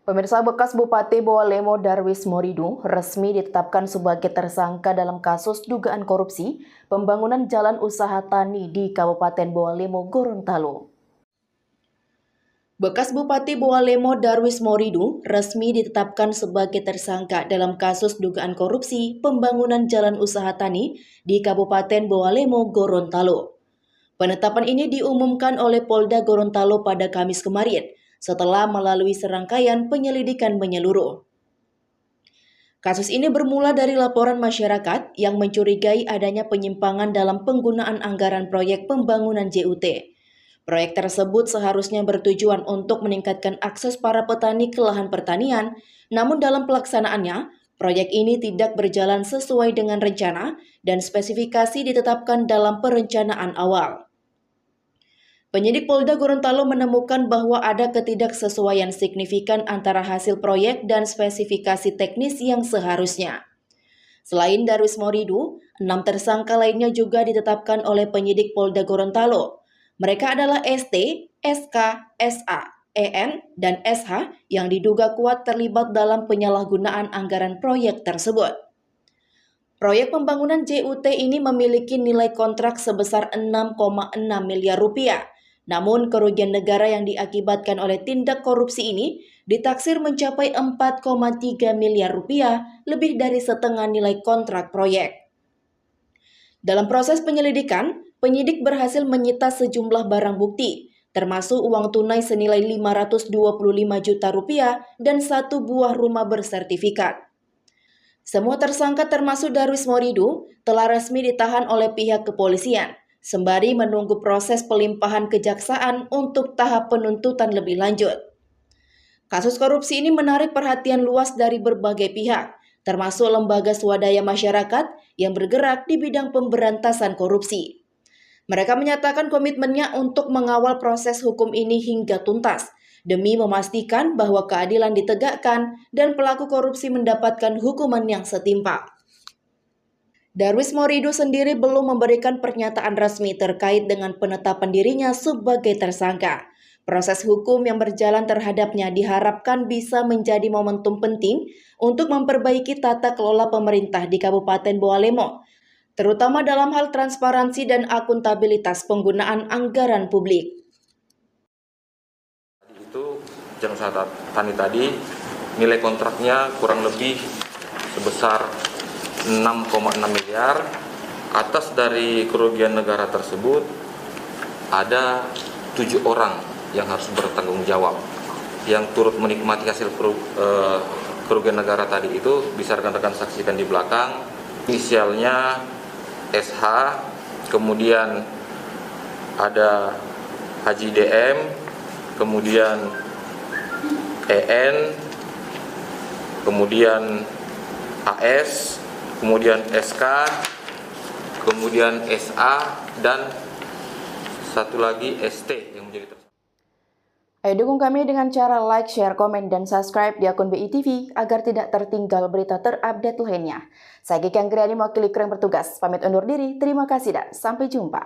Pemirsa, bekas Bupati Bawalemo Darwis Morido resmi ditetapkan sebagai tersangka dalam kasus dugaan korupsi pembangunan jalan usaha tani di Kabupaten Bawalemo, Gorontalo. Bekas Bupati Bawalemo Darwis Morido resmi ditetapkan sebagai tersangka dalam kasus dugaan korupsi pembangunan jalan usaha tani di Kabupaten Bawalemo, Gorontalo. Penetapan ini diumumkan oleh Polda Gorontalo pada Kamis kemarin, setelah melalui serangkaian penyelidikan menyeluruh. Kasus ini bermula dari laporan masyarakat yang mencurigai adanya penyimpangan dalam penggunaan anggaran proyek pembangunan JUT. Proyek tersebut seharusnya bertujuan untuk meningkatkan akses para petani ke lahan pertanian, namun dalam pelaksanaannya, proyek ini tidak berjalan sesuai dengan rencana dan spesifikasi ditetapkan dalam perencanaan awal. Penyidik Polda Gorontalo menemukan bahwa ada ketidaksesuaian signifikan antara hasil proyek dan spesifikasi teknis yang seharusnya. Selain Darwis Morido, 6 tersangka lainnya juga ditetapkan oleh penyidik Polda Gorontalo. Mereka adalah ST, SK, SA, EN, dan SH yang diduga kuat terlibat dalam penyalahgunaan anggaran proyek tersebut. Proyek pembangunan JUT ini memiliki nilai kontrak sebesar 6,6 miliar rupiah. Namun kerugian negara yang diakibatkan oleh tindak korupsi ini ditaksir mencapai 4,3 miliar rupiah, lebih dari setengah nilai kontrak proyek. Dalam proses penyelidikan, penyidik berhasil menyita sejumlah barang bukti, termasuk uang tunai senilai 525 juta rupiah dan 1 buah rumah bersertifikat. Semua tersangka termasuk Darwis Morido telah resmi ditahan oleh pihak kepolisian, sembari menunggu proses pelimpahan kejaksaan untuk tahap penuntutan lebih lanjut. Kasus korupsi ini menarik perhatian luas dari berbagai pihak, termasuk lembaga swadaya masyarakat yang bergerak di bidang pemberantasan korupsi. Mereka menyatakan komitmennya untuk mengawal proses hukum ini hingga tuntas, demi memastikan bahwa keadilan ditegakkan dan pelaku korupsi mendapatkan hukuman yang setimpal. Darwis Morido sendiri belum memberikan pernyataan resmi terkait dengan penetapan dirinya sebagai tersangka. Proses hukum yang berjalan terhadapnya diharapkan bisa menjadi momentum penting untuk memperbaiki tata kelola pemerintah di Kabupaten Bawalemo, terutama dalam hal transparansi dan akuntabilitas penggunaan anggaran publik. Itu jalan usaha tani tadi nilai kontraknya kurang lebih sebesar 6,6 miliar. Atas dari kerugian negara tersebut ada 7 orang yang harus bertanggung jawab. Yang turut menikmati hasil kerugian negara tadi itu bisa rekan-rekan saksikan di belakang. Inisialnya SH, kemudian ada Haji DM, kemudian EN, kemudian AS, kemudian SK, kemudian SA, dan satu lagi ST yang menjadi tersangka. Ayo dukung kami dengan cara like, share, komen, dan subscribe di akun BITV agar tidak tertinggal berita terupdate lainnya. Saya Kiki Anggriani, mewakili kru yang bertugas. Pamit undur diri, terima kasih dan sampai jumpa.